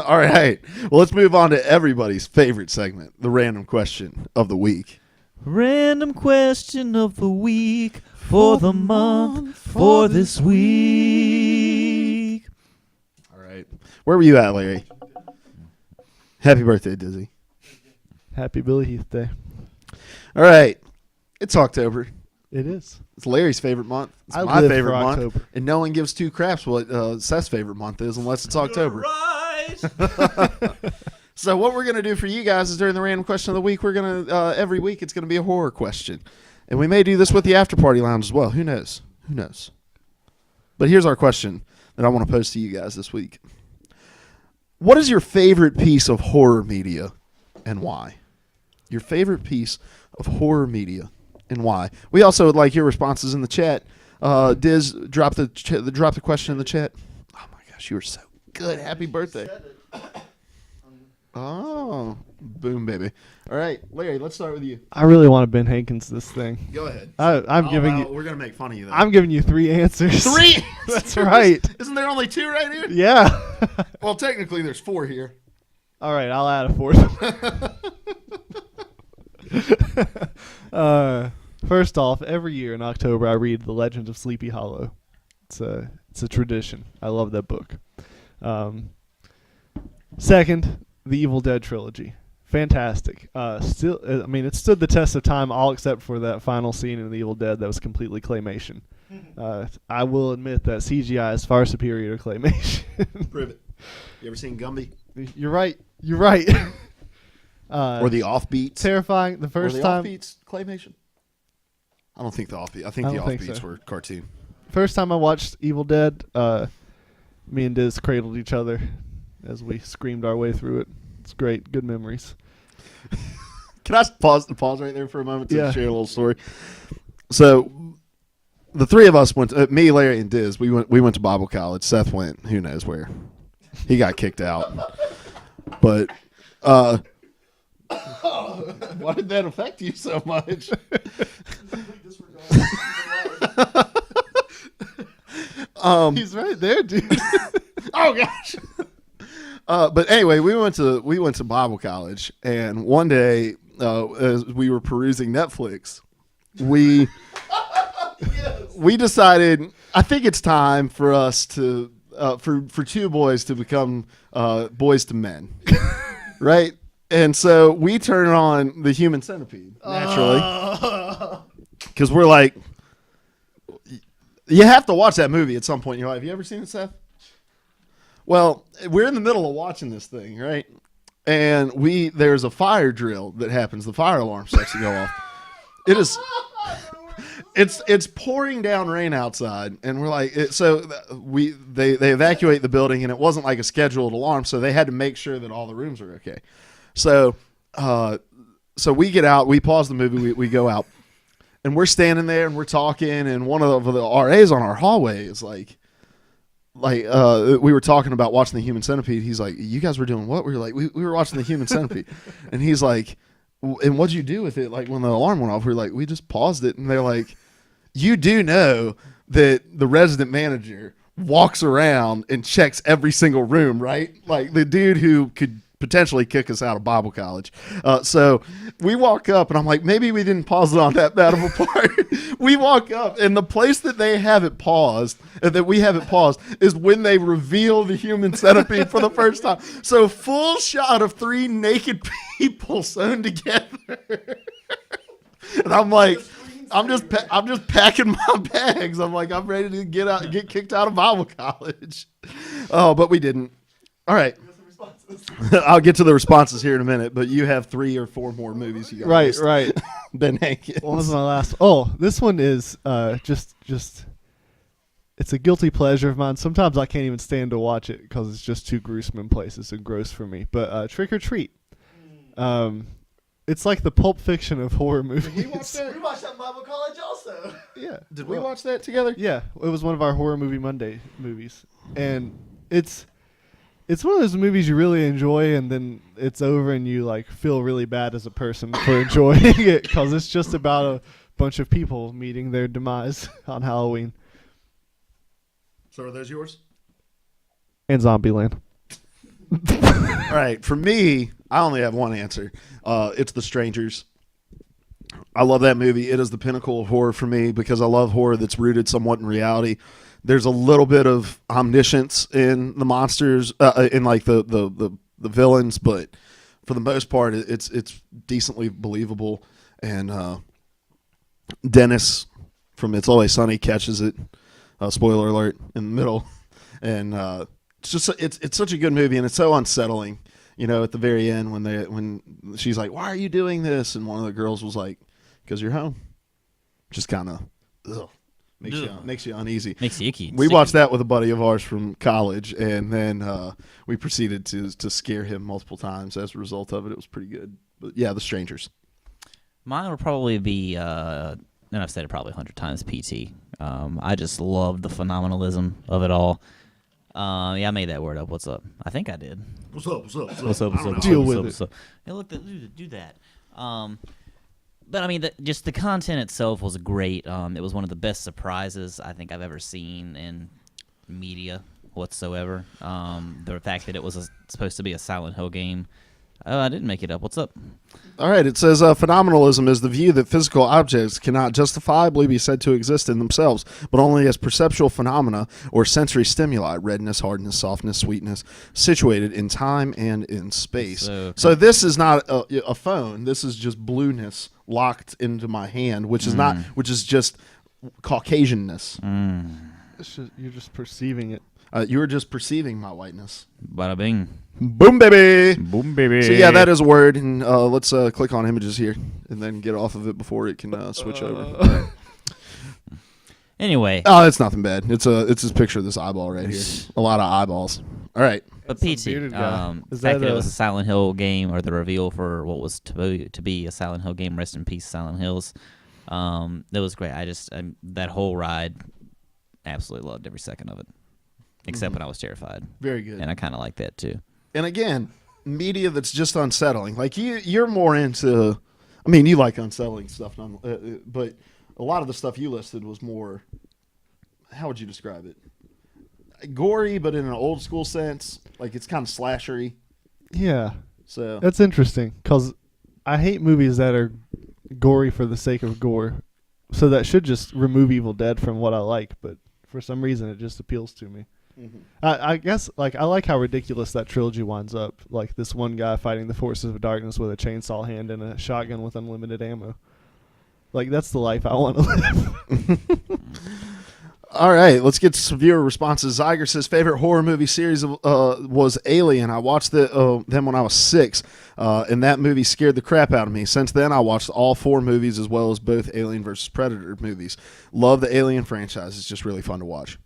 All right. Well, let's move on to everybody's favorite segment, the random question of the week. Random question of the week for the month for this week. All right. Where were you at, Larry? Happy birthday, Dizzy. Happy Billy Heath Day. All right. It's October. It is. It's Larry's favorite month. It's I my live favorite for month. October. And no one gives two craps what Seth's favorite month is unless it's October. Right. So what we're going to do for you guys is during the random question of the week, we're going to, every week it's going to be a horror question. And we may do this with the after party lounge as well. Who knows? Who knows? But here's our question that I want to pose to you guys this week. What is your favorite piece of horror media and why? Your favorite piece of horror media and why? We also would like your responses in the chat. Diz, drop the question in the chat. Oh my gosh, you were so good. Happy birthday. Oh, boom, baby. All right, Larry, let's start with you. I really want to Ben Hankins this thing. Go ahead. I'm giving you. We're going to make fun of you, though. I'm giving you 3 answers. 3? That's right. Isn't there only 2 right here? Yeah. Well, technically, there's 4 here. All right, I'll add a 4th. First off, every year in October, I read The Legend of Sleepy Hollow. It's a tradition. I love that book. Second, the Evil Dead trilogy. Fantastic. It stood the test of time, all except for that final scene in The Evil Dead that was completely claymation. I will admit that CGI is far superior to claymation. Prove it. You ever seen Gumby? You're right. You're right. Or the Offbeats? Terrifying. The first time. Offbeats claymation? I don't think the Offbeats. I think the Offbeats were cartoon. First time I watched Evil Dead, me and Diz cradled each other as we screamed our way through it. It's great. Good memories. Can I pause right there for a moment to share a little story? So, the 3 of us went. Me, Larry, and Diz. We went to Bible college. Seth went. Who knows where? He got kicked out. But, why did that affect you so much? He's right there, dude. Oh gosh. But anyway, we went to Bible college, and one day, as we were perusing Netflix, we decided I think it's time for us to for 2 boys to become boys to men, right? And so we turn on the Human Centipede naturally, because we're like, you have to watch that movie at some point in your life. Have you ever seen it, Seth? Well, we're in the middle of watching this thing, right? And there's a fire drill that happens. The fire alarm starts to go off. It is, it's pouring down rain outside, and we're like, they evacuate the building, and it wasn't like a scheduled alarm, so they had to make sure that all the rooms were okay. So we get out, we pause the movie, we go out, and we're standing there and we're talking, and one of the RAs on our hallway is like we were talking about watching the Human Centipede. He's like, you guys were doing what? We were like, we were watching the Human Centipede. And he's like, and what'd you do with it? Like when the alarm went off, we were like, we just paused it. And they're like, you do know that the resident manager walks around and checks every single room, right? Like the dude who could potentially kick us out of Bible college. So we walk up, and I'm like, maybe we didn't pause it on that bad of a part. We walk up, and the place that they have it paused, that we have it paused, is when they reveal the Human Centipede for the first time. So full shot of 3 naked people sewn together. And I'm like, I'm just packing my bags. I'm like, I'm ready to get kicked out of Bible college. Oh, but we didn't. All right. I'll get to the responses here in a minute, but you have 3 or 4 more movies you got. Right. Ben Hankins. What was my last? Oh, this one is just it's a guilty pleasure of mine. Sometimes I can't even stand to watch it because it's just too gruesome in places and gross for me. But Trick or Treat. It's like the Pulp Fiction of horror movies. Did we watch that? We watched that in Bible college also. Yeah. Did we watch that together? Yeah, it was one of our Horror Movie Monday movies, and it's one of those movies you really enjoy, and then it's over, and you like feel really bad as a person for enjoying it because it's just about a bunch of people meeting their demise on Halloween. So are those yours? And Zombieland. All right, for me, I only have one answer. It's The Strangers. I love that movie. It is the pinnacle of horror for me because I love horror that's rooted somewhat in reality. There's a little bit of omniscience in the monsters, in like the villains, but for the most part, it's decently believable. And Dennis from It's Always Sunny catches it. Spoiler alert in the middle, and it's such a good movie, and it's so unsettling. You know, at the very end when she's like, "Why are you doing this?" and one of the girls was like, "Because you're home." Just kind of makes you uneasy. Makes you icky. We watched that with a buddy of ours from college, and then we proceeded to scare him multiple times as a result of it. It was pretty good. But yeah, The Strangers. Mine would probably be, and I've said it probably 100 times, PT. I just love the phenomenalism of it all. Yeah, I made that word up. What's up? I think I did. What's up? Deal with it. Hey, look, do that. But I mean, just the content itself was great. It was one of the best surprises I think I've ever seen in media whatsoever. The fact that it was supposed to be a Silent Hill game. Oh, I didn't make it up. What's up? All right, it says phenomenalism is the view that physical objects cannot justifiably be said to exist in themselves, but only as perceptual phenomena or sensory stimuli, redness, hardness, softness, sweetness, situated in time and in space. So this is not a phone. This is just blueness locked into my hand, which is just Caucasianness. You're just perceiving it. You were just perceiving my whiteness. Bada bing. Boom, baby. Boom, baby. So yeah, that is a word, and let's click on images here, and then get off of it before it can switch over. Anyway. Oh, it's nothing bad. It's this picture of this eyeball right here. A lot of eyeballs. All right. But PT, the fact that it was a Silent Hill game, or the reveal for what was to be a Silent Hill game, rest in peace, Silent Hills, that was great. That whole ride, absolutely loved every second of it. Except when I was terrified. Very good. And I kind of like that, too. And again, media that's just unsettling. Like, you're more into... I mean, you like unsettling stuff, but a lot of the stuff you listed was more... How would you describe it? Gory, but in an old-school sense. Like, it's kind of slashery. Yeah. So that's interesting, because I hate movies that are gory for the sake of gore. So that should just remove Evil Dead from what I like, but for some reason it just appeals to me. Mm-hmm. I guess, like, I like how ridiculous that trilogy winds up. Like, this one guy fighting the forces of darkness with a chainsaw hand and a shotgun with unlimited ammo. Like, that's the life I want to live. All right, let's get some viewer responses. Zyger says, favorite horror movie series was Alien. I watched them when I was 6, and that movie scared the crap out of me. Since then, I watched all 4 movies as well as both Alien vs. Predator movies. Love the Alien franchise. It's just really fun to watch.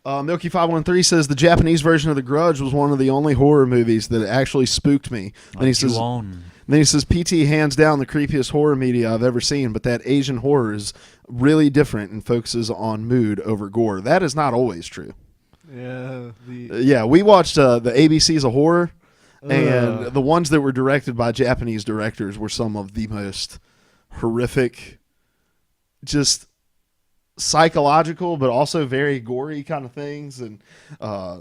Milky513 says, the Japanese version of The Grudge was one of the only horror movies that actually spooked me. And he says, PT, hands down the creepiest horror media I've ever seen, but that Asian horror is really different and focuses on mood over gore. That is not always true. Yeah. We watched the ABCs of horror, and the ones that were directed by Japanese directors were some of the most horrific, just psychological, but also very gory kind of things. And I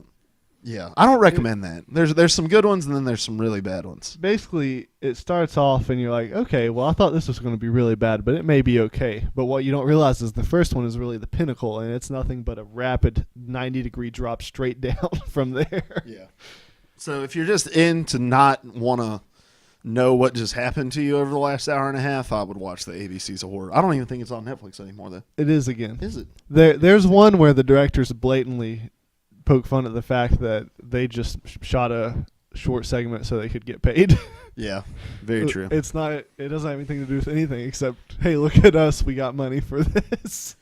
don't recommend that. There's some good ones, and then there's some really bad ones. Basically, it starts off and you're like, okay, well, I thought this was going to be really bad, but it may be okay. But what you don't realize is the first one is really the pinnacle, and it's nothing but a rapid 90-degree drop straight down from there. Yeah. So if you're just in to not want to know what just happened to you over the last hour and a half, I would watch the ABCs of Horror. I don't even think it's on Netflix anymore, though. It is again. Is it? There's one where the directors blatantly poke fun at the fact that they just shot a short segment so they could get paid. Yeah, very true. It's not. It doesn't have anything to do with anything except, hey, look at us. We got money for this.